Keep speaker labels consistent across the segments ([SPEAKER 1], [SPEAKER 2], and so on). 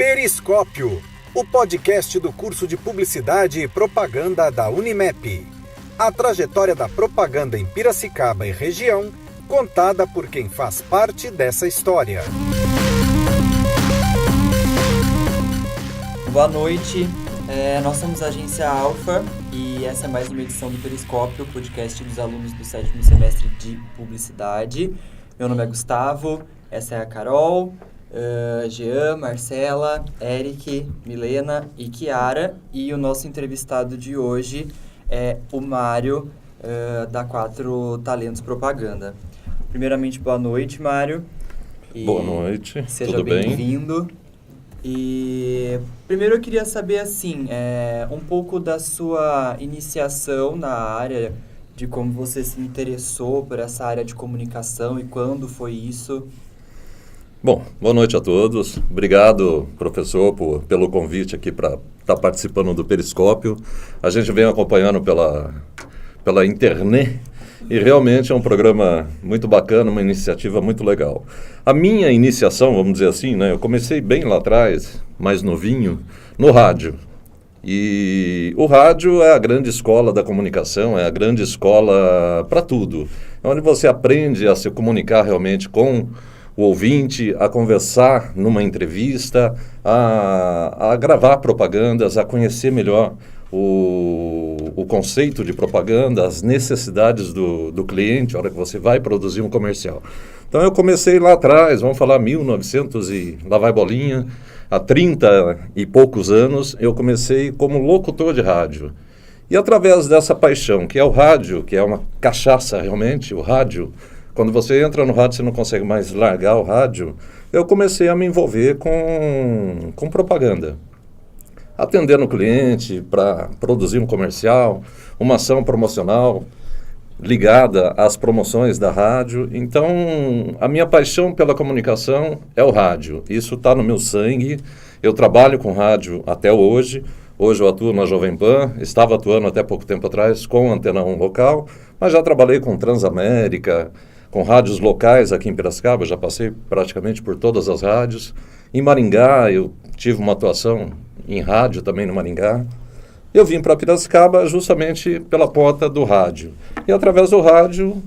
[SPEAKER 1] Periscópio, o podcast do curso de Publicidade e Propaganda da Unimep. A trajetória da propaganda em Piracicaba e região, contada por quem faz parte dessa história.
[SPEAKER 2] Boa noite, nós somos a Agência Alfa e essa é mais uma edição do Periscópio, podcast dos alunos do 7º semestre de Publicidade. Meu nome é Gustavo, essa é a Carol, Jean, Marcela, Eric, Milena e Kiara. E o nosso entrevistado de hoje é o Mário, da 4 Talentos Propaganda. Primeiramente, boa noite, Mário.
[SPEAKER 3] Boa noite,
[SPEAKER 2] seja
[SPEAKER 3] tudo bem?
[SPEAKER 2] Bem-vindo. E primeiro eu queria saber, assim, um pouco da sua iniciação na área, de como você se interessou por essa área de comunicação e quando foi isso.
[SPEAKER 3] Bom, boa noite a todos. Obrigado, professor, pelo convite aqui para estar participando do Periscópio. A gente vem acompanhando pela internet e realmente é um programa muito bacana, uma iniciativa muito legal. A minha iniciação, vamos dizer assim, né, eu comecei bem lá atrás, mais novinho, no rádio. E o rádio é a grande escola da comunicação, é a grande escola para tudo. É onde você aprende a se comunicar realmente com o ouvinte, a conversar numa entrevista, a gravar propagandas, a conhecer melhor o conceito de propaganda, as necessidades do cliente, a hora que você vai produzir um comercial. Então eu comecei lá atrás, vamos falar 1900 e lá vai bolinha, há 30 e poucos anos eu comecei como locutor de rádio. E através dessa paixão, que é o rádio, que é uma cachaça realmente, o rádio, quando você entra no rádio você não consegue mais largar o rádio, eu comecei a me envolver com propaganda. Atendendo o cliente para produzir um comercial, uma ação promocional ligada às promoções da rádio. Então, a minha paixão pela comunicação é o rádio. Isso está no meu sangue. Eu trabalho com rádio até hoje. Hoje eu atuo na Jovem Pan, estava atuando até pouco tempo atrás com Antena 1 local, mas já trabalhei com Transamérica, com rádios locais aqui em Piracicaba, já passei praticamente por todas as rádios. Em Maringá, eu tive uma atuação em rádio também no Maringá. Eu vim para Piracicaba justamente pela porta do rádio. E através do rádio,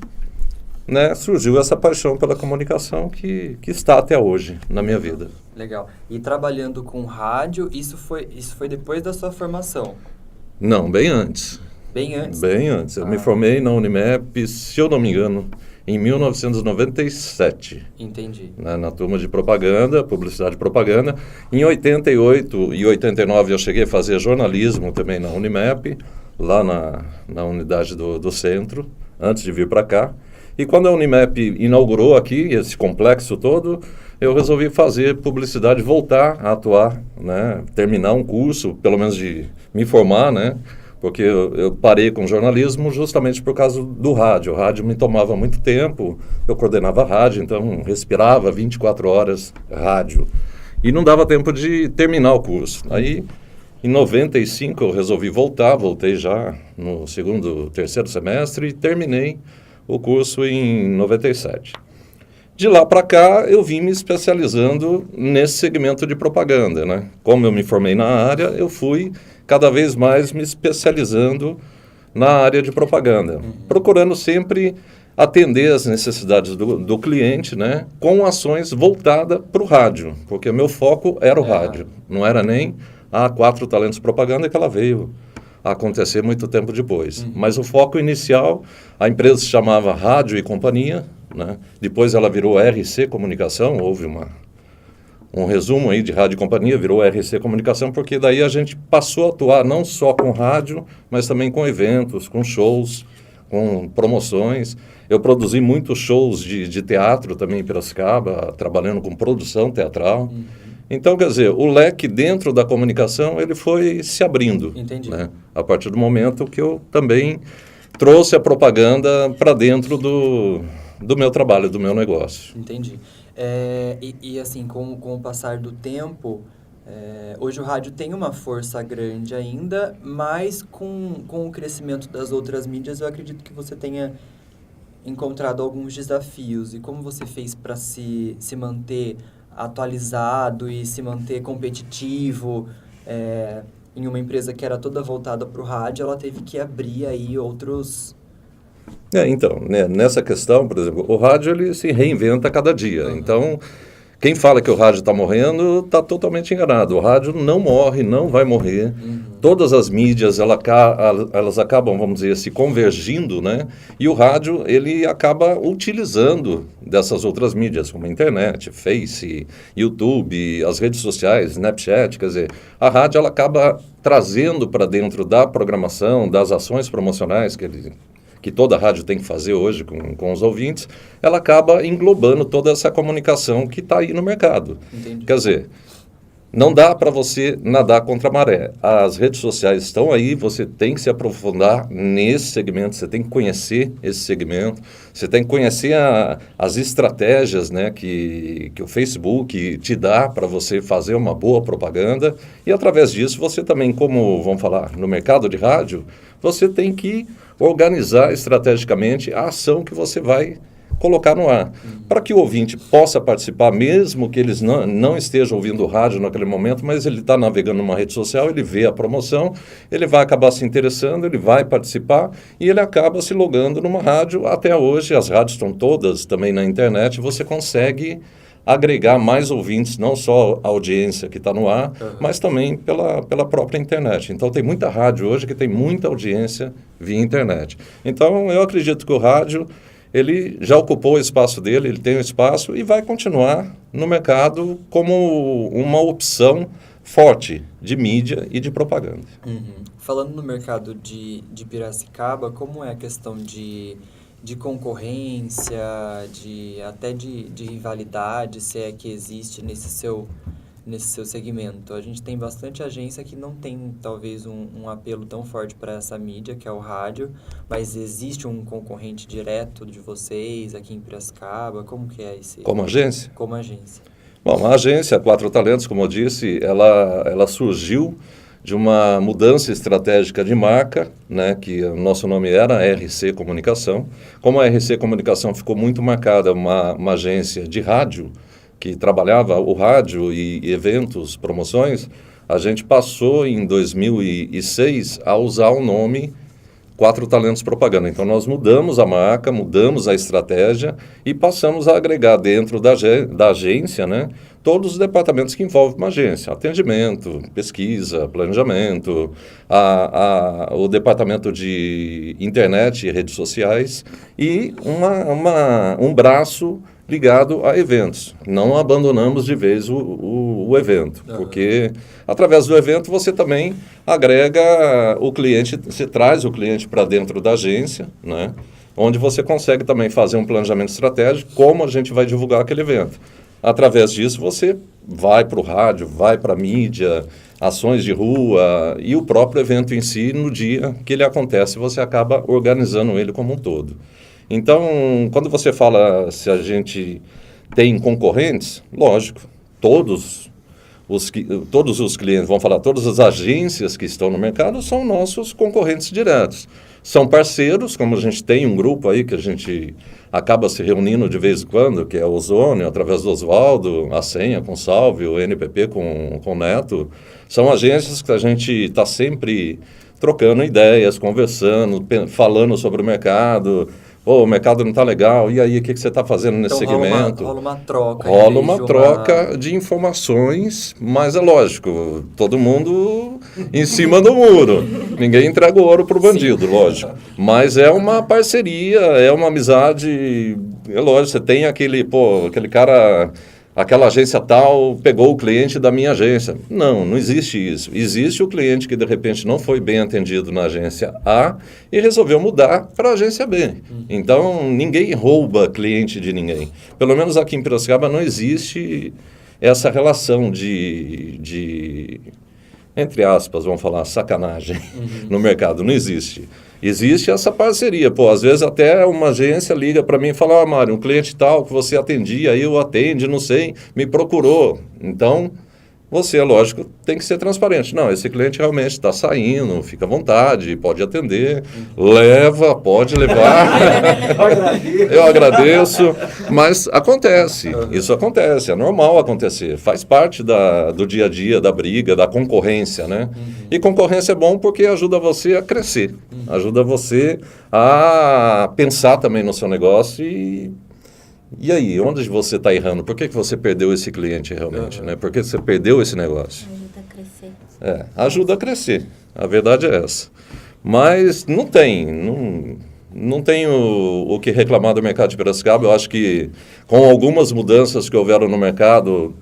[SPEAKER 3] né, surgiu essa paixão pela comunicação que está até hoje na minha vida.
[SPEAKER 2] Legal. E trabalhando com rádio, isso foi depois da sua formação?
[SPEAKER 3] Não, bem antes.
[SPEAKER 2] Bem antes?
[SPEAKER 3] Bem antes. Eu me formei na Unimep, se eu não me engano, em 1997.
[SPEAKER 2] Entendi.
[SPEAKER 3] Na turma de propaganda, publicidade e propaganda. Em 88 e 89 eu cheguei a fazer jornalismo também na Unimep, lá na unidade do centro, antes de vir para cá. E quando a Unimep inaugurou aqui esse complexo todo, eu resolvi fazer publicidade, voltar a atuar, né, terminar um curso, pelo menos de me formar, né? Porque eu parei com jornalismo justamente por causa do rádio. O rádio me tomava muito tempo, eu coordenava rádio, então respirava 24 horas rádio. E não dava tempo de terminar o curso. Aí, em 95, eu resolvi voltei já no terceiro semestre e terminei o curso em 97. De lá para cá, eu vim me especializando nesse segmento de propaganda, né? Como eu me formei na área, eu fui cada vez mais me especializando na área de propaganda, procurando sempre atender as necessidades do cliente, né, com ações voltadas para o rádio, porque o meu foco era o rádio, não era nem a 4 Talentos Propaganda que ela veio a acontecer muito tempo depois. Mas o foco inicial, a empresa se chamava Rádio e Companhia, né, depois ela virou RC Comunicação, houve um resumo aí de rádio e companhia, virou RC Comunicação, porque daí a gente passou a atuar não só com rádio, mas também com eventos, com shows, com promoções. Eu produzi muitos shows de teatro também em Piracicaba, trabalhando com produção teatral. Então, quer dizer, o leque dentro da comunicação, ele foi se abrindo.
[SPEAKER 2] Entendi.
[SPEAKER 3] Né? A partir do momento que eu também trouxe a propaganda para dentro do meu trabalho, do meu negócio.
[SPEAKER 2] Entendi. E assim, com o passar do tempo, hoje o rádio tem uma força grande ainda, mas com o crescimento das outras mídias, eu acredito que você tenha encontrado alguns desafios. E como você fez para se manter atualizado e se manter competitivo em uma empresa que era toda voltada para o rádio, ela teve que abrir aí outros...
[SPEAKER 3] Então, né, nessa questão, por exemplo, o rádio ele se reinventa a cada dia. Então, quem fala que o rádio está morrendo está totalmente enganado. O rádio não morre, não vai morrer. Todas as mídias elas acabam, vamos dizer, se convergindo, né? E o rádio ele acaba utilizando dessas outras mídias, como a internet, Face, YouTube, as redes sociais, Snapchat. Quer dizer, a rádio ela acaba trazendo para dentro da programação, das ações promocionais que toda rádio tem que fazer hoje com os ouvintes, ela acaba englobando toda essa comunicação que está aí no mercado.
[SPEAKER 2] Entendi.
[SPEAKER 3] Quer dizer, não dá para você nadar contra a maré. As redes sociais estão aí, você tem que se aprofundar nesse segmento, você tem que conhecer esse segmento, você tem que conhecer as estratégias, né, que o Facebook te dá para você fazer uma boa propaganda, e através disso você também, como vamos falar, no mercado de rádio, você tem que organizar estrategicamente a ação que você vai colocar no ar, para que o ouvinte possa participar, mesmo que eles não estejam ouvindo o rádio naquele momento, mas ele está navegando numa rede social, ele vê a promoção, ele vai acabar se interessando, ele vai participar e ele acaba se logando numa rádio. Até hoje, as rádios estão todas também na internet, você consegue agregar mais ouvintes, não só a audiência que está no ar, mas também pela própria internet. Então, tem muita rádio hoje que tem muita audiência via internet. Então, eu acredito que o rádio, ele já ocupou o espaço dele, ele tem o espaço e vai continuar no mercado como uma opção forte de mídia e de propaganda.
[SPEAKER 2] Falando no mercado de Piracicaba, como é a questão de concorrência, até de rivalidade, se é que existe nesse seu segmento? A gente tem bastante agência que não tem, talvez, um apelo tão forte para essa mídia, que é o rádio, mas existe um concorrente direto de vocês aqui em Piracicaba? Como que é esse?
[SPEAKER 3] Como agência?
[SPEAKER 2] Como agência.
[SPEAKER 3] Bom, a agência Quatro Talentos, como eu disse, ela surgiu de uma mudança estratégica de marca, né, que o nosso nome era RC Comunicação. Como a RC Comunicação ficou muito marcada, uma agência de rádio, que trabalhava o rádio e eventos, promoções, a gente passou em 2006 a usar o nome Quatro Talentos Propaganda. Então, nós mudamos a marca, mudamos a estratégia e passamos a agregar dentro da agência, né, todos os departamentos que envolvem uma agência. Atendimento, pesquisa, planejamento, o departamento de internet e redes sociais e um braço ligado a eventos. Não abandonamos de vez o evento, porque através do evento você também agrega o cliente, você traz o cliente para dentro da agência, né, onde você consegue também fazer um planejamento estratégico, como a gente vai divulgar aquele evento. Através disso você vai para o rádio, vai para a mídia, ações de rua e o próprio evento em si, no dia que ele acontece, você acaba organizando ele como um todo. Então, quando você fala se a gente tem concorrentes, lógico, todos os clientes, vamos falar, todas as agências que estão no mercado são nossos concorrentes diretos. São parceiros, como a gente tem um grupo aí que a gente acaba se reunindo de vez em quando, que é o Ozônio, através do Oswaldo, a Senha com o Salve, o NPP com o Neto. São agências que a gente está sempre trocando ideias, conversando, falando sobre o mercado. O mercado não está legal, e aí o que você está fazendo nesse segmento?
[SPEAKER 2] Rola uma troca.
[SPEAKER 3] Rola uma troca de informações, mas é lógico, todo mundo em cima do muro. Ninguém entrega o ouro para o bandido, lógico. Mas é uma parceria, é uma amizade, é lógico, você tem aquele cara... Aquela agência tal pegou o cliente da minha agência. Não existe isso. Existe o cliente que, de repente, não foi bem atendido na agência A e resolveu mudar para a agência B. Então, ninguém rouba cliente de ninguém. Pelo menos aqui em Piracicaba não existe essa relação de entre aspas, vamos falar, sacanagem no mercado. Não existe. Existe essa parceria. Às vezes até uma agência liga para mim e fala, Mário, um cliente tal que você atendia, aí eu atende, não sei, me procurou. Então, você, é lógico, tem que ser transparente. Não, esse cliente realmente está saindo, fica à vontade, pode atender, leva, pode levar. Eu agradeço, mas acontece, isso acontece, é normal acontecer, faz parte do dia a dia, da briga, da concorrência, né? E concorrência é bom porque ajuda você a crescer, ajuda você a pensar também no seu negócio e aí, onde você está errando? Por que você perdeu esse cliente realmente, né? Por que você perdeu esse negócio?
[SPEAKER 4] Ajuda a crescer.
[SPEAKER 3] Ajuda a crescer, a verdade é essa. Mas não tem o que reclamar do mercado de Piracicaba. Eu acho que com algumas mudanças que houveram no mercado,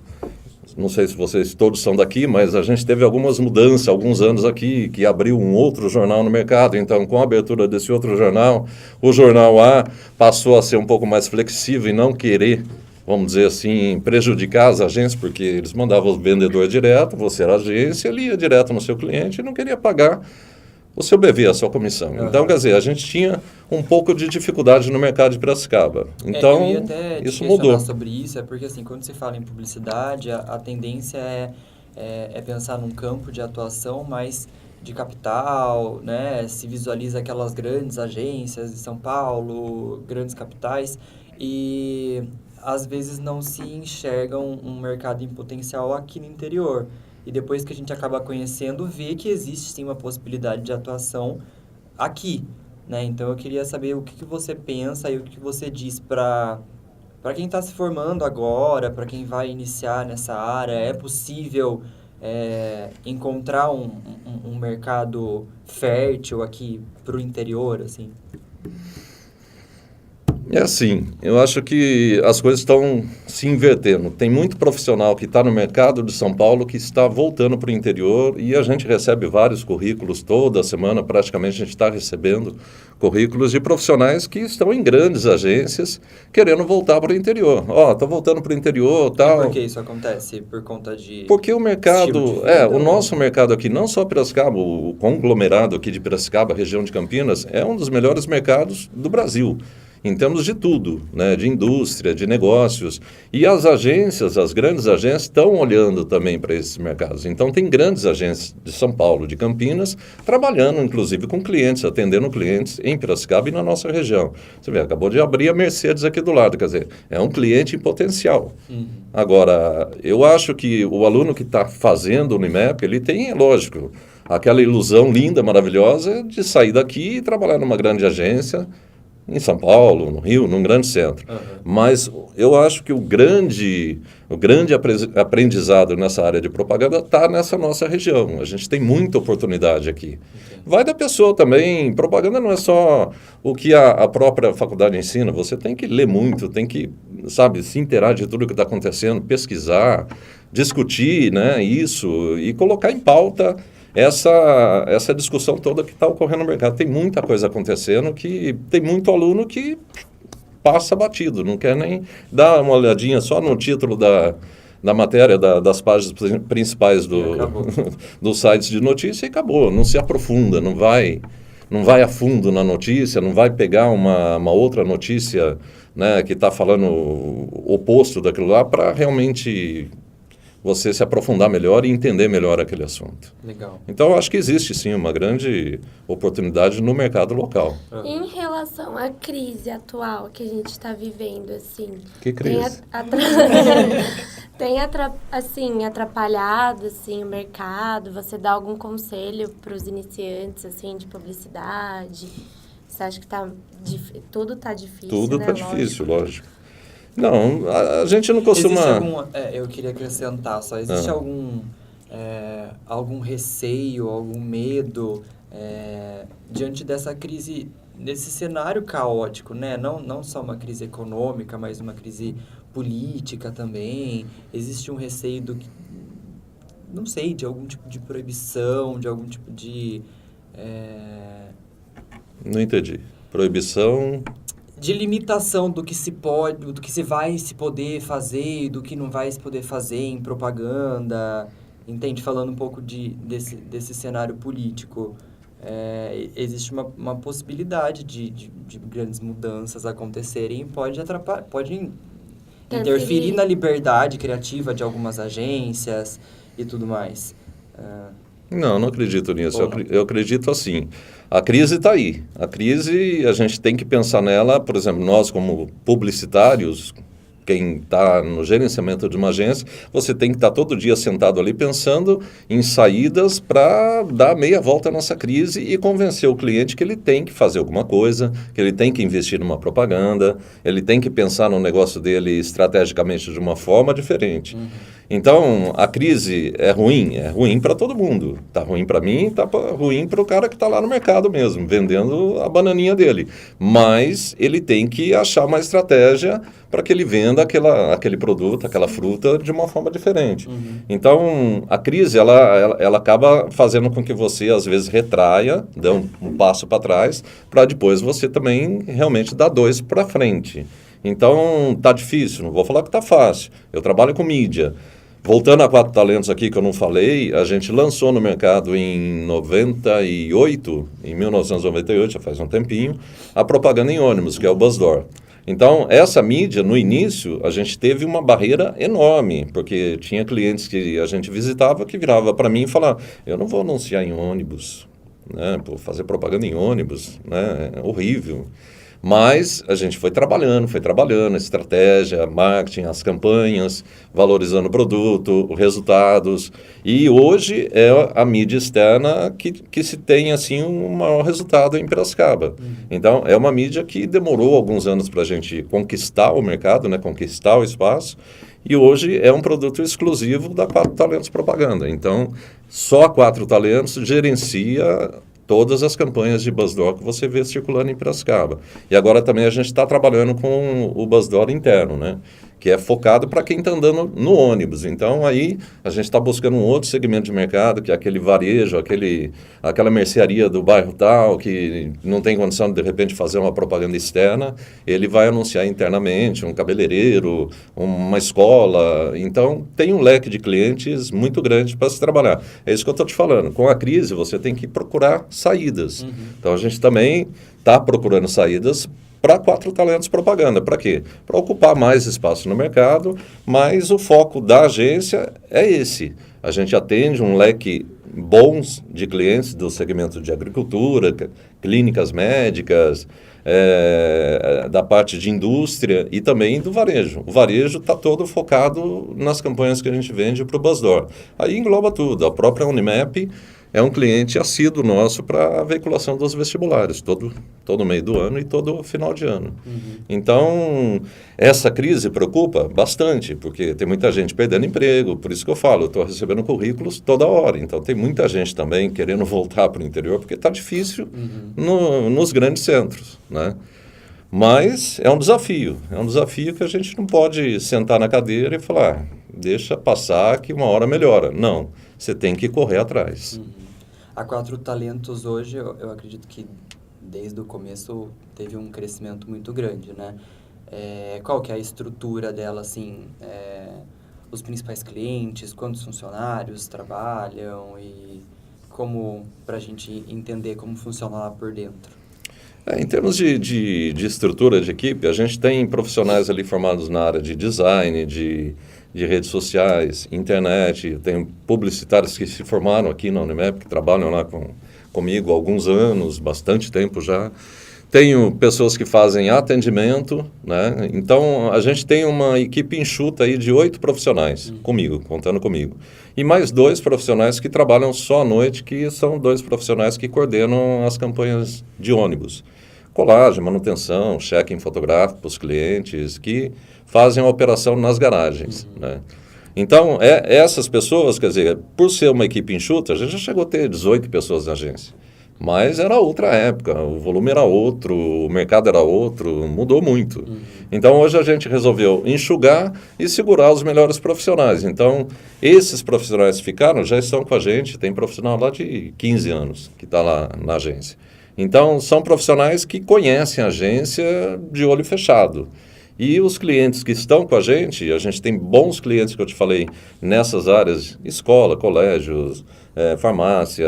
[SPEAKER 3] não sei se vocês todos são daqui, mas a gente teve algumas mudanças alguns anos aqui, que abriu um outro jornal no mercado. Então, com a abertura desse outro jornal, o Jornal A passou a ser um pouco mais flexível e não querer, vamos dizer assim, prejudicar as agências, porque eles mandavam o vendedor direto, você era agência, ele ia direto no seu cliente e não queria pagar o seu BV, a sua comissão. Então, quer dizer, a gente tinha um pouco de dificuldade no mercado de Piracicaba. Então,
[SPEAKER 2] eu ia até
[SPEAKER 3] isso mudou.
[SPEAKER 2] Sobre isso, é porque assim, quando se fala em publicidade, a tendência é pensar num campo de atuação mais de capital, né? Se visualiza aquelas grandes agências de São Paulo, grandes capitais, e às vezes não se enxergam um mercado em potencial aqui no interior. E depois que a gente acaba conhecendo, vê que existe sim uma possibilidade de atuação aqui, né? Então eu queria saber o que você pensa e o que você diz para quem está se formando agora, para quem vai iniciar nessa área. É possível encontrar um mercado fértil aqui para o interior, assim?
[SPEAKER 3] É assim, eu acho que as coisas estão se invertendo. Tem muito profissional que está no mercado de São Paulo que está voltando para o interior e a gente recebe vários currículos toda semana, praticamente a gente está recebendo currículos de profissionais que estão em grandes agências querendo voltar para o interior. Estou voltando para o interior, tal.
[SPEAKER 2] E por que isso acontece? Por conta de...
[SPEAKER 3] Porque o mercado, o nosso mercado aqui, não só Piracicaba, o conglomerado aqui de Piracicaba, região de Campinas, é um dos melhores mercados do Brasil. Em termos de tudo, né, de indústria, de negócios. E as agências, as grandes agências, estão olhando também para esses mercados. Então, tem grandes agências de São Paulo, de Campinas, trabalhando, inclusive, com clientes, atendendo clientes em Piracicaba e na nossa região. Você vê, acabou de abrir a Mercedes aqui do lado, quer dizer, é um cliente em potencial. Agora, eu acho que o aluno que está fazendo o Unimep, ele tem, lógico, aquela ilusão linda, maravilhosa de sair daqui e trabalhar numa grande agência, em São Paulo, no Rio, num grande centro. Mas eu acho que o grande aprendizado nessa área de propaganda está nessa nossa região. A gente tem muita oportunidade aqui. Vai da pessoa também. Propaganda não é só o que a própria faculdade ensina. Você tem que ler muito, tem que, se inteirar de tudo que está acontecendo, pesquisar, discutir, né, isso e colocar em pauta essa discussão toda que está ocorrendo no mercado. Tem muita coisa acontecendo que tem muito aluno que passa batido, não quer nem dar uma olhadinha só no título da matéria, das páginas principais dos sites de notícia e acabou, não se aprofunda, não vai a fundo na notícia, não vai pegar uma outra notícia, né, que está falando o oposto daquilo lá para realmente você se aprofundar melhor e entender melhor aquele assunto.
[SPEAKER 2] Legal.
[SPEAKER 3] Então, eu acho que existe, sim, uma grande oportunidade no mercado local.
[SPEAKER 4] Em relação à crise atual que a gente está vivendo, assim...
[SPEAKER 3] Que crise?
[SPEAKER 4] Tem atrapalhado, assim, o mercado? Você dá algum conselho para os iniciantes, assim, de publicidade? Você acha que tudo está difícil,
[SPEAKER 3] Tudo
[SPEAKER 4] né?
[SPEAKER 3] está difícil, lógico. Não, a gente não costuma...
[SPEAKER 2] eu queria acrescentar só, existe algum receio, algum medo diante dessa crise, desse cenário caótico, né? Não só uma crise econômica, mas uma crise política também. Existe um receio não sei, de algum tipo de proibição, de algum tipo de...
[SPEAKER 3] Não entendi. Proibição...
[SPEAKER 2] De limitação do que se pode, do que se vai se poder fazer e do que não vai se poder fazer em propaganda, entende? Falando um pouco desse cenário político. Existe uma possibilidade de grandes mudanças acontecerem e pode interferir na liberdade criativa de algumas agências. e tudo mais.
[SPEAKER 3] Não acredito nisso.
[SPEAKER 2] Ou não?
[SPEAKER 3] Eu acredito assim. A crise está aí. A crise, a gente tem que pensar nela, por exemplo, nós como publicitários, quem está no gerenciamento de uma agência, você tem que estar todo dia sentado ali pensando em saídas para dar meia volta nessa crise e convencer o cliente que ele tem que fazer alguma coisa, que ele tem que investir numa propaganda, ele tem que pensar no negócio dele estrategicamente de uma forma diferente. Então, a crise é ruim para todo mundo. Está ruim para mim, está ruim para o cara que está lá no mercado mesmo, vendendo a bananinha dele. Mas ele tem que achar uma estratégia para que ele venda aquele produto, aquela fruta, de uma forma diferente. Então, a crise, ela acaba fazendo com que você, às vezes, retraia, dê um passo para trás, para depois você também realmente dar 2 para frente. Então, tá difícil, não vou falar que tá fácil. Eu trabalho com mídia. Voltando a 4 Talentos aqui, que eu não falei, a gente lançou no mercado em 1998, já faz um tempinho, a propaganda em ônibus, que é o Buzzdoor. Então, essa mídia, no início, a gente teve uma barreira enorme, porque tinha clientes que a gente visitava que virava para mim e falava, eu não vou anunciar em ônibus, né? Pô, fazer propaganda em ônibus, né? É horrível. Mas a gente foi trabalhando, a estratégia, marketing, as campanhas, valorizando o produto, os resultados. E hoje é a mídia externa que se tem assim um maior resultado em Piracicaba. Então, é uma mídia que demorou alguns anos para a gente conquistar o mercado, né, conquistar o espaço. E hoje é um produto exclusivo da 4 Talentos Propaganda. Então, só a 4 Talentos gerencia todas as campanhas de Buzzdoor que você vê circulando em Piracicaba. E agora também a gente está trabalhando com o Buzzdoor interno, né? Que é focado para quem está andando no ônibus. Então, aí a gente está buscando um outro segmento de mercado, que é aquele varejo, aquela mercearia do bairro tal, que não tem condição de repente fazer uma propaganda externa, ele vai anunciar internamente, um cabeleireiro, uma escola. Então, tem um leque de clientes muito grande para se trabalhar. É isso que eu estou te falando. Com a crise, você tem que procurar saídas. Então, a gente também está procurando saídas para 4 Talentos Propaganda. Para quê? Para ocupar mais espaço no mercado, mas o foco da agência é esse. A gente atende um leque bons de clientes do segmento de agricultura, clínicas médicas, da parte de indústria e também do varejo. O varejo está todo focado nas campanhas que a gente vende para o Buzzdoor. Aí engloba tudo. A própria Unimap é um cliente assíduo nosso para a veiculação dos vestibulares, todo meio do ano e todo final de ano. Então, essa crise preocupa bastante, porque tem muita gente perdendo emprego, por isso que eu falo, eu estou recebendo currículos toda hora, então tem muita gente também querendo voltar para o interior, porque está difícil nos grandes centros, né? Mas é um desafio que a gente não pode sentar na cadeira e falar, deixa passar que uma hora melhora. Não, você tem que correr atrás.
[SPEAKER 2] A 4 Talentos hoje, eu acredito que desde o começo teve um crescimento muito grande, né? Qual que é a estrutura dela, assim, os principais clientes, quantos funcionários trabalham e como, para a gente entender como funciona lá por dentro?
[SPEAKER 3] Em termos de estrutura de equipe, a gente tem profissionais ali formados na área de design, de redes sociais, internet, tem publicitários que se formaram aqui na Unimap, que trabalham lá comigo há alguns anos, bastante tempo já. Tenho pessoas que fazem atendimento, né? Então, a gente tem uma equipe enxuta aí de 8 profissionais contando comigo. E mais 2 profissionais que trabalham só à noite, que são 2 profissionais que coordenam as campanhas de ônibus. Colagem, manutenção, check-in fotográfico para os clientes, que fazem a operação nas garagens, né? Então, essas pessoas, quer dizer, por ser uma equipe enxuta, a gente já chegou a ter 18 pessoas na agência. Mas era outra época, o volume era outro, o mercado era outro, mudou muito. Então, hoje a gente resolveu enxugar e segurar os melhores profissionais. Então, esses profissionais que ficaram já estão com a gente, tem profissional lá de 15 anos que está lá na agência. Então, são profissionais que conhecem a agência de olho fechado. E os clientes que estão com a gente tem bons clientes que eu te falei nessas áreas, escola, colégios, farmácia,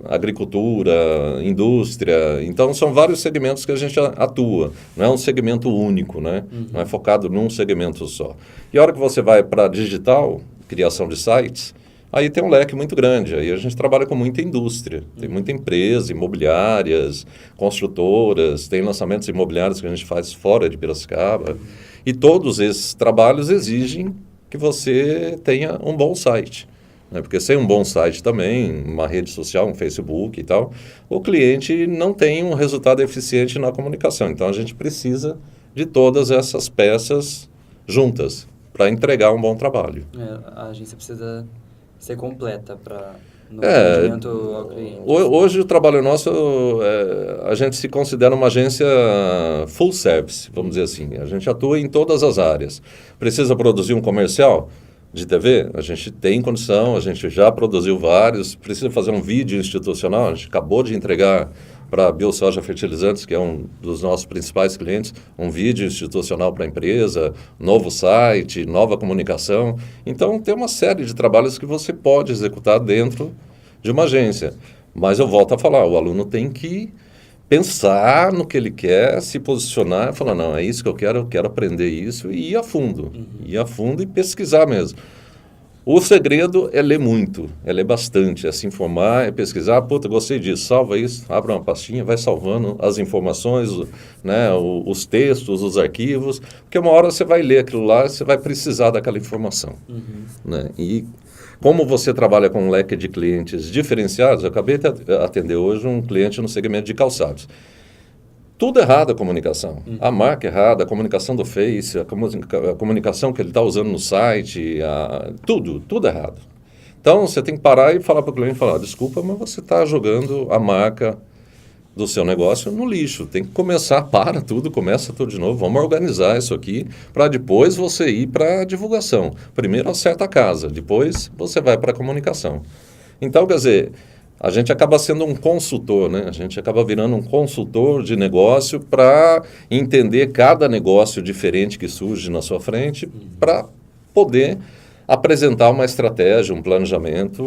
[SPEAKER 3] agricultura, indústria. Então, são vários segmentos que a gente atua. Não é um segmento único, né? Não é focado num segmento só. E a hora que você vai para digital, criação de sites, Aí tem um leque muito grande, aí a gente trabalha com muita indústria, tem muita empresa, imobiliárias, construtoras, tem lançamentos imobiliários que a gente faz fora de Piracicaba, e todos esses trabalhos exigem que você tenha um bom site, né? Porque sem um bom site também, uma rede social, um Facebook e tal, o cliente não tem um resultado eficiente na comunicação, então a gente precisa de todas essas peças juntas para entregar um bom trabalho.
[SPEAKER 2] A agência precisa ser completa no atendimento ao cliente.
[SPEAKER 3] Hoje o trabalho nosso, a gente se considera uma agência full service, vamos dizer assim. A gente atua em todas as áreas. Precisa produzir um comercial de TV? A gente tem condição, a gente já produziu vários. Precisa fazer um vídeo institucional? A gente acabou de entregar para a BioSoja Fertilizantes, que é um dos nossos principais clientes, um vídeo institucional para a empresa, novo site, nova comunicação. Então, tem uma série de trabalhos que você pode executar dentro de uma agência. Mas eu volto a falar, o aluno tem que pensar no que ele quer, se posicionar e falar, não, é isso que eu quero aprender isso e ir a fundo. Ir a fundo e pesquisar mesmo. O segredo é ler muito, é ler bastante, é se informar, é pesquisar, puta, gostei disso, salva isso, abre uma pastinha, vai salvando as informações, né, os textos, os arquivos, porque uma hora você vai ler aquilo lá, você vai precisar daquela informação. Né? E como você trabalha com um leque de clientes diferenciados, eu acabei de atender hoje um cliente no segmento de calçados. Tudo errado a comunicação. A marca errada, a comunicação do Face, a comunicação que ele está usando no site, tudo errado. Então, você tem que parar e falar para o cliente, desculpa, mas você está jogando a marca do seu negócio no lixo. Tem que começa tudo de novo. Vamos organizar isso aqui para depois você ir para a divulgação. Primeiro acerta a casa, depois você vai para a comunicação. Então, quer dizer, a gente acaba sendo um consultor, né? A gente acaba virando um consultor de negócio para entender cada negócio diferente que surge na sua frente para poder apresentar uma estratégia, um planejamento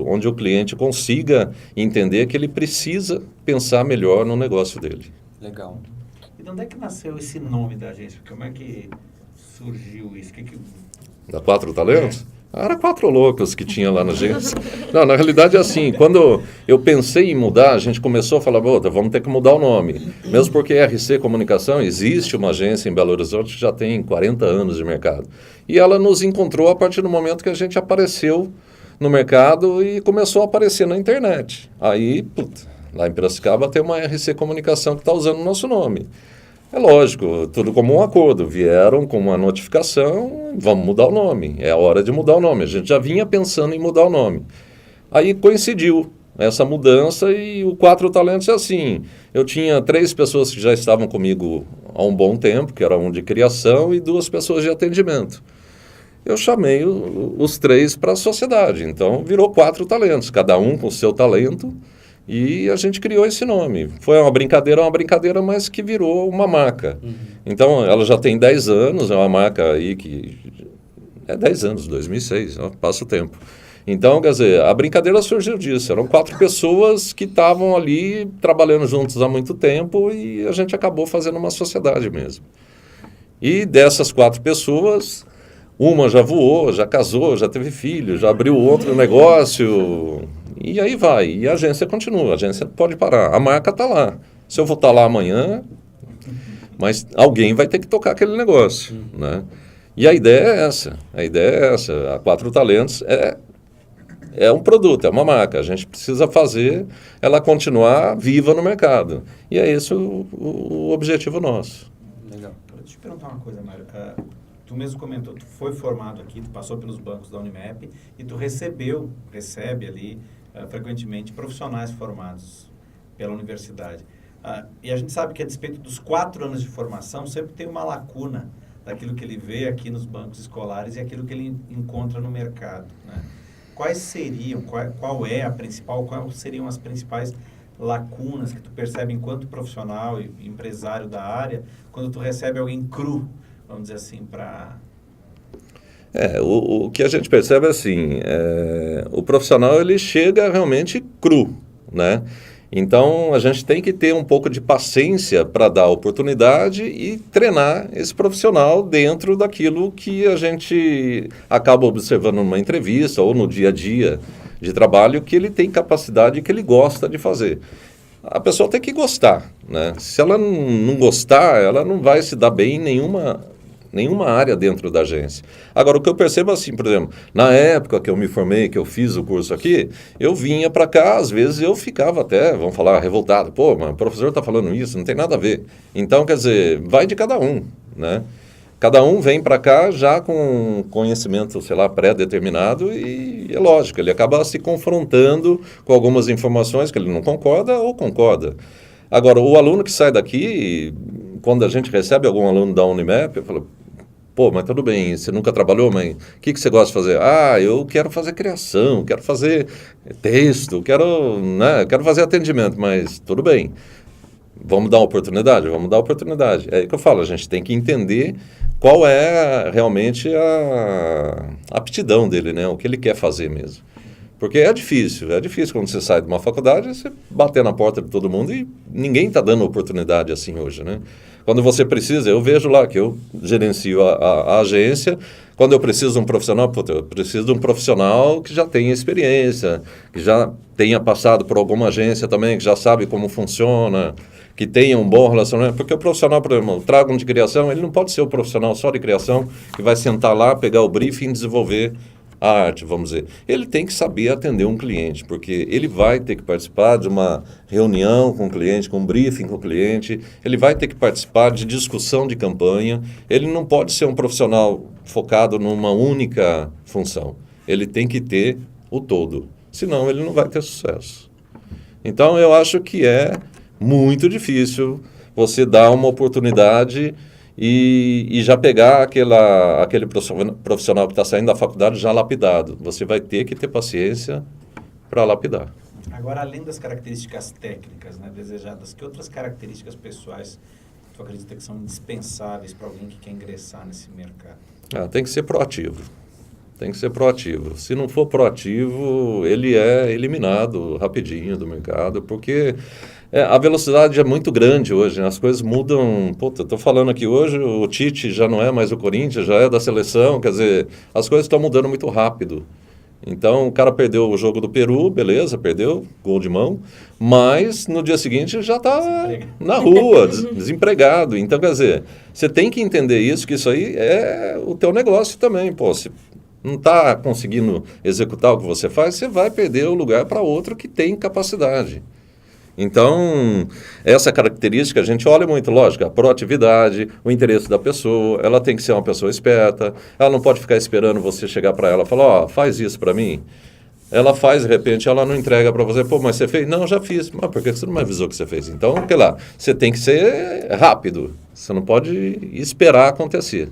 [SPEAKER 3] onde o cliente consiga entender que ele precisa pensar melhor no negócio dele.
[SPEAKER 2] Legal.
[SPEAKER 5] E de onde é que nasceu esse nome da agência? Como é que surgiu isso?
[SPEAKER 3] Da Quatro Talentos? Era 4 loucos que tinha lá na agência. Não, na realidade é assim, quando eu pensei em mudar, a gente começou a falar, vamos ter que mudar o nome. Mesmo porque RC Comunicação, existe uma agência em Belo Horizonte que já tem 40 anos de mercado. E ela nos encontrou a partir do momento que a gente apareceu no mercado e começou a aparecer na internet. Aí, lá em Piracicaba tem uma RC Comunicação que está usando o nosso nome. É lógico, tudo como um acordo. Vieram com uma notificação, vamos mudar o nome. É a hora de mudar o nome. A gente já vinha pensando em mudar o nome. Aí coincidiu essa mudança e o Quatro Talentos é assim. Eu tinha 3 pessoas que já estavam comigo há um bom tempo, que era um de criação e 2 pessoas de atendimento. Eu chamei os 3 para a sociedade. Então virou 4 talentos, cada um com o seu talento. E a gente criou esse nome. Foi uma brincadeira, mas que virou uma marca. Então, ela já tem 10 anos, é uma marca aí que... É 10 anos, 2006, passa o tempo. Então, quer dizer, a brincadeira surgiu disso. Eram 4 pessoas que estavam ali trabalhando juntos há muito tempo e a gente acabou fazendo uma sociedade mesmo. E dessas 4 pessoas, uma já voou, já casou, já teve filho, já abriu outro negócio... E aí vai, e a agência continua, a agência pode parar, a marca está lá. Se eu vou estar lá amanhã, mas alguém vai ter que tocar aquele negócio, né? E a ideia é essa, a Quatro Talentos é um produto, é uma marca, a gente precisa fazer ela continuar viva no mercado. E é esse o objetivo nosso.
[SPEAKER 5] Legal. Deixa eu te perguntar uma coisa, Mário. Tu mesmo comentou, tu foi formado aqui, tu passou pelos bancos da Unimep e tu recebe ali frequentemente profissionais formados pela universidade. E a gente sabe que a despeito dos 4 anos de formação, sempre tem uma lacuna daquilo que ele vê aqui nos bancos escolares e aquilo que ele encontra no mercado, né? Quais seriam, qual seriam as principais lacunas que tu percebe enquanto profissional e empresário da área, quando tu recebe alguém cru, vamos dizer assim, para...
[SPEAKER 3] O que a gente percebe é assim, o profissional ele chega realmente cru, né? Então, a gente tem que ter um pouco de paciência para dar oportunidade e treinar esse profissional dentro daquilo que a gente acaba observando numa entrevista ou no dia a dia de trabalho, que ele tem capacidade e que ele gosta de fazer. A pessoa tem que gostar, né? Se ela não gostar, ela não vai se dar bem em nenhuma área dentro da agência. Agora, o que eu percebo assim, por exemplo, na época que eu me formei, que eu fiz o curso aqui, eu vinha para cá, às vezes eu ficava até, vamos falar, revoltado. Pô, mas o professor está falando isso, não tem nada a ver. Então, quer dizer, vai de cada um, né? Cada um vem para cá já com conhecimento, sei lá, pré-determinado e é lógico, ele acaba se confrontando com algumas informações que ele não concorda ou concorda. Agora, o aluno que sai daqui, quando a gente recebe algum aluno da Unimap, eu falo, pô, mas tudo bem, você nunca trabalhou, mas o que você gosta de fazer? Ah, eu quero fazer criação, quero fazer texto, quero fazer atendimento, mas tudo bem. Vamos dar uma oportunidade? Vamos dar oportunidade. É aí que eu falo, a gente tem que entender qual é realmente a aptidão dele, né? O que ele quer fazer mesmo. Porque é difícil quando você sai de uma faculdade, você bater na porta de todo mundo e ninguém está dando oportunidade assim hoje, né? Quando você precisa, eu vejo lá que eu gerencio a agência, quando eu preciso de um profissional, eu preciso de um profissional que já tenha experiência, que já tenha passado por alguma agência também, que já sabe como funciona, que tenha um bom relacionamento, porque o profissional, por exemplo, traga um de criação, ele não pode ser o profissional só de criação, que vai sentar lá, pegar o briefing e desenvolver a arte, vamos dizer. Ele tem que saber atender um cliente, porque ele vai ter que participar de uma reunião com o cliente, com um briefing com o cliente, ele vai ter que participar de discussão de campanha, ele não pode ser um profissional focado numa única função. Ele tem que ter o todo, senão ele não vai ter sucesso. Então, eu acho que é muito difícil você dar uma oportunidade e já pegar aquele profissional que está saindo da faculdade já lapidado. Você vai ter que ter paciência para lapidar.
[SPEAKER 5] Agora, além das características técnicas, né, desejadas, que outras características pessoais tu acredita que são indispensáveis para alguém que quer ingressar nesse mercado?
[SPEAKER 3] Tem que ser proativo. Tem que ser proativo. Se não for proativo, ele é eliminado rapidinho do mercado, porque a velocidade é muito grande hoje, né? As coisas mudam. Puta, estou falando aqui hoje, o Tite já não é mais o Corinthians, já é da seleção, quer dizer, as coisas estão mudando muito rápido. Então, o cara perdeu o jogo do Peru, beleza, perdeu, gol de mão, mas no dia seguinte já está na rua, desempregado. Então, quer dizer, você tem que entender isso, que isso aí é o teu negócio também, pô. Se não está conseguindo executar o que você faz, você vai perder o lugar para outro que tem capacidade. Então, essa característica a gente olha muito, lógico, a proatividade, o interesse da pessoa, ela tem que ser uma pessoa esperta, ela não pode ficar esperando você chegar para ela e falar, ó, faz isso para mim. Ela faz, de repente, ela não entrega para você, pô, mas você fez? Não, já fiz. Mas por que você não me avisou que você fez? Então, sei lá, você tem que ser rápido, você não pode esperar acontecer.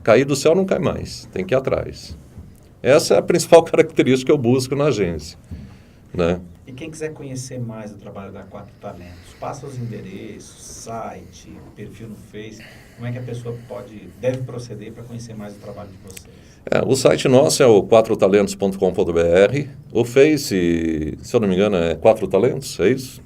[SPEAKER 3] Cair do céu não cai mais, tem que ir atrás. Essa é a principal característica que eu busco na agência, né?
[SPEAKER 5] E quem quiser conhecer mais o trabalho da Quatro Talentos, passa os endereços, site, perfil no Face, como é que a pessoa deve proceder para conhecer mais o trabalho de vocês?
[SPEAKER 3] O site nosso é o quatrotalentos.com.br, o Face, se eu não me engano, é Quatro Talentos, é isso?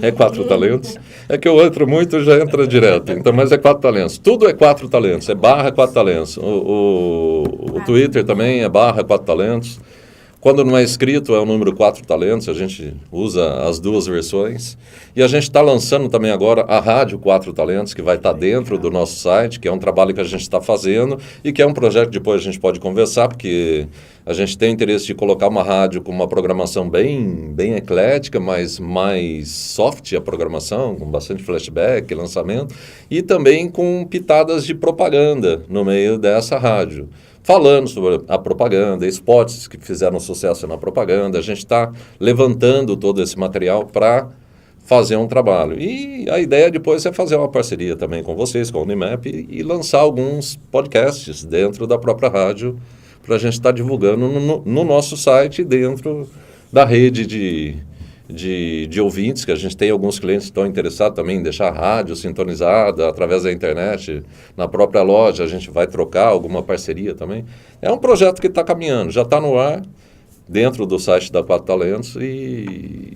[SPEAKER 3] É Quatro Talentos. É que eu entro muito, já entra direto. Então, mas é Quatro Talentos. Tudo é Quatro Talentos. É /Quatro Talentos. O Twitter também é /Quatro Talentos. Quando não é escrito, é o número 4 Talentos, a gente usa as duas versões. E a gente está lançando também agora a Rádio 4 Talentos, que vai estar dentro do nosso site, que é um trabalho que a gente está fazendo e que é um projeto que depois a gente pode conversar, porque a gente tem interesse de colocar uma rádio com uma programação bem eclética, mas mais soft a programação, com bastante flashback, lançamento, e também com pitadas de propaganda no meio dessa rádio. Falando sobre a propaganda, spots que fizeram sucesso na propaganda, a gente está levantando todo esse material para fazer um trabalho. E a ideia depois é fazer uma parceria também com vocês, com a Unimap, e lançar alguns podcasts dentro da própria rádio, para a gente estar divulgando no nosso site, dentro da rede de ouvintes, que a gente tem alguns clientes que estão interessados também em deixar a rádio sintonizada através da internet, na própria loja, a gente vai trocar alguma parceria também. É um projeto que está caminhando, já está no ar, dentro do site da Quatro Talentos, e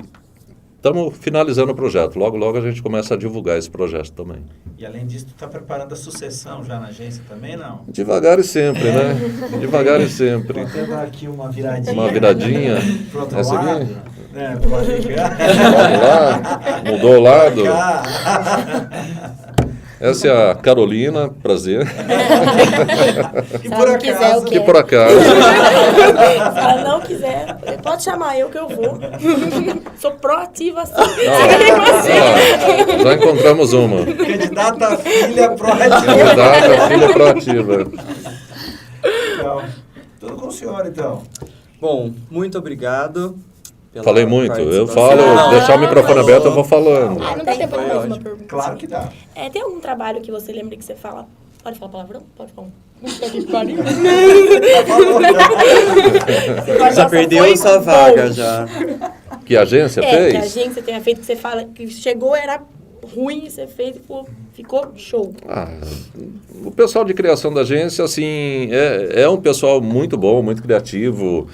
[SPEAKER 3] estamos finalizando o projeto. Logo, logo a gente começa a divulgar esse projeto também.
[SPEAKER 5] E além disso, tu está preparando a sucessão já na agência também, não?
[SPEAKER 3] Devagar e sempre, né? Devagar e sempre.
[SPEAKER 5] Vou até dar aqui uma viradinha.
[SPEAKER 3] Uma viradinha.
[SPEAKER 5] Pro outro
[SPEAKER 3] Essa
[SPEAKER 5] lado.
[SPEAKER 3] aqui?
[SPEAKER 5] Pode ficar.
[SPEAKER 3] Vamos lá. Mudou o lado. Essa é a Carolina, prazer.
[SPEAKER 5] E por
[SPEAKER 4] não quiser,
[SPEAKER 5] acaso...
[SPEAKER 4] eu
[SPEAKER 3] Que por acaso.
[SPEAKER 6] Se ela não quiser, pode chamar eu que eu vou. Sou proativa assim.
[SPEAKER 3] Já encontramos uma.
[SPEAKER 5] Candidata a filha proativa.
[SPEAKER 3] Candidata, filha proativa.
[SPEAKER 5] Então, tudo com o senhor, então.
[SPEAKER 2] Bom, muito obrigado. Pela
[SPEAKER 3] Falei muito. Eu
[SPEAKER 2] participação.
[SPEAKER 3] falo, deixar o microfone aberto, eu vou falando.
[SPEAKER 6] Ah, não dá tempo
[SPEAKER 2] Foi
[SPEAKER 6] pra mais
[SPEAKER 2] ótimo.
[SPEAKER 6] uma pergunta.
[SPEAKER 5] Claro que dá.
[SPEAKER 6] Tem algum trabalho que você lembra que você fala... Pode falar palavrão? Pode falar. Puta que pariu.
[SPEAKER 2] Já perdeu sua vaga, já.
[SPEAKER 3] Que a agência
[SPEAKER 6] Que a
[SPEAKER 3] fez?
[SPEAKER 6] agência tenha feito que você fala que chegou, era ruim, você fez e ficou show.
[SPEAKER 3] O pessoal de criação da agência, assim, é um pessoal muito bom, muito criativo.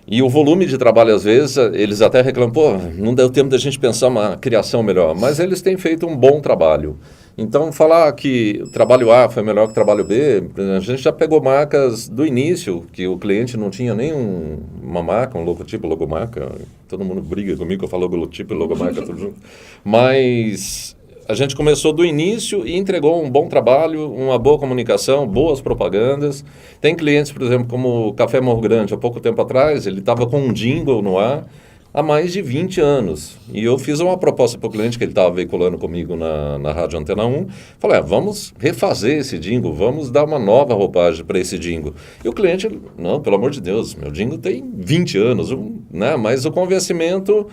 [SPEAKER 3] E o volume de trabalho, às vezes, eles até reclamam, pô, não deu tempo da gente pensar uma criação melhor. Mas eles têm feito um bom trabalho. Então, falar que o trabalho A foi melhor que o trabalho B, a gente já pegou marcas do início, que o cliente não tinha nem uma marca, um logotipo, logomarca. Todo mundo briga comigo que eu falo logotipo e logomarca, tudo junto. Mas a gente começou do início e entregou um bom trabalho, uma boa comunicação, boas propagandas. Tem clientes, por exemplo, como o Café Morro Grande, há pouco tempo atrás, ele estava com um jingle no ar há mais de 20 anos. E eu fiz uma proposta para o cliente que ele estava veiculando comigo na Rádio Antena 1. Falei, vamos refazer esse jingle, vamos dar uma nova roupagem para esse jingle. E o cliente, não, pelo amor de Deus, meu jingle tem 20 anos, né? Mas o convencimento...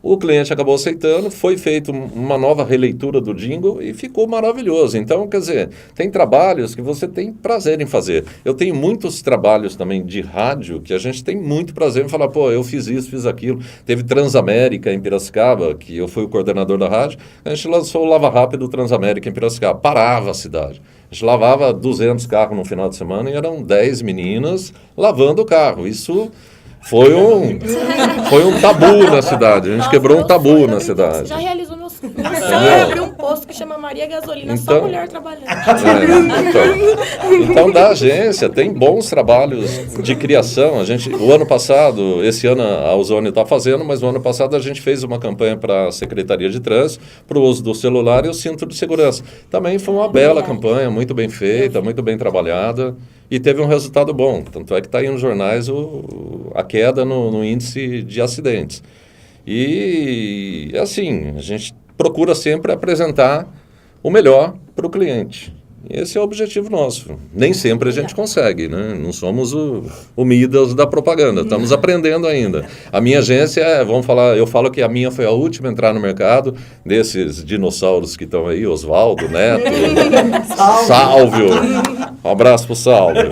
[SPEAKER 3] O cliente acabou aceitando, foi feita uma nova releitura do jingle e ficou maravilhoso. Então, quer dizer, tem trabalhos que você tem prazer em fazer. Eu tenho muitos trabalhos também de rádio que a gente tem muito prazer em falar, pô, eu fiz isso, fiz aquilo. Teve Transamérica em Piracicaba, que eu fui o coordenador da rádio, a gente lançou o Lava Rápido Transamérica em Piracicaba, parava a cidade. A gente lavava 200 carros no final de semana e eram 10 meninas lavando o carro. Isso... Foi um tabu na cidade. A gente
[SPEAKER 6] Nossa,
[SPEAKER 3] quebrou um
[SPEAKER 6] meu
[SPEAKER 3] tabu
[SPEAKER 6] sonho,
[SPEAKER 3] na
[SPEAKER 6] Você
[SPEAKER 3] cidade.
[SPEAKER 6] já realizou meu sonho. Meu sonho é abrir um posto que chama Maria Gasolina, só
[SPEAKER 3] Então-
[SPEAKER 6] mulher trabalhando.
[SPEAKER 3] Então, da agência, tem bons trabalhos de criação. O ano passado, esse ano a Ozônio está fazendo, mas no ano passado a gente fez uma campanha para a Secretaria de Trânsito, para o uso do celular e o cinto de segurança. Também foi uma bela campanha, muito bem feita, muito bem trabalhada. E teve um resultado bom. Tanto é que está aí nos jornais a queda no índice de acidentes. E, assim, a gente procura sempre apresentar o melhor para o cliente. Esse é o objetivo nosso. Nem sempre a gente consegue, né? Não somos o Midas da propaganda. Estamos aprendendo ainda. A minha agência, eu falo que a minha foi a última a entrar no mercado, desses dinossauros que estão aí, Oswaldo, Neto, Sálvio. Um abraço pro Sálvio.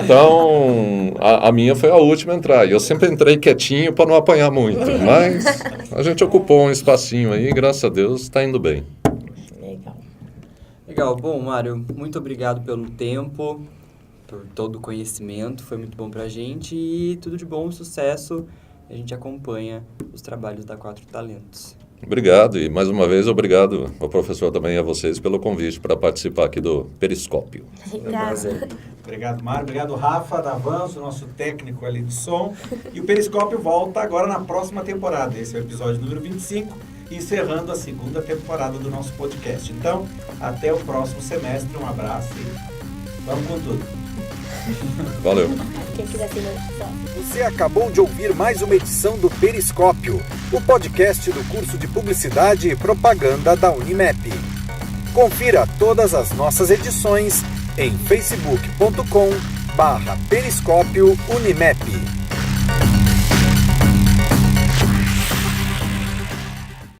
[SPEAKER 3] Então, a minha foi a última a entrar. E eu sempre entrei quietinho para não apanhar muito. Mas a gente ocupou um espacinho aí, graças a Deus, está indo bem.
[SPEAKER 2] Legal. Bom, Mário, muito obrigado pelo tempo, por todo o conhecimento. Foi muito bom pra gente e tudo de bom, sucesso. A gente acompanha os trabalhos da Quatro Talentos.
[SPEAKER 3] Obrigado e mais uma vez obrigado ao professor também e a vocês pelo convite para participar aqui do Periscópio.
[SPEAKER 4] Obrigada.
[SPEAKER 5] Obrigado, Mário. Obrigado, Rafa da Avanço, nosso técnico ali de som. E o Periscópio volta agora na próxima temporada. Esse é o episódio número 25, encerrando a segunda temporada do nosso podcast. Então, até o próximo semestre. Um abraço e vamos com tudo.
[SPEAKER 3] Valeu.
[SPEAKER 6] Quem quiser ter noção.
[SPEAKER 1] Você acabou de ouvir mais uma edição do Periscópio, o podcast do curso de Publicidade e Propaganda da Unimep. Confira todas as nossas edições em facebook.com/periscópio Unimep.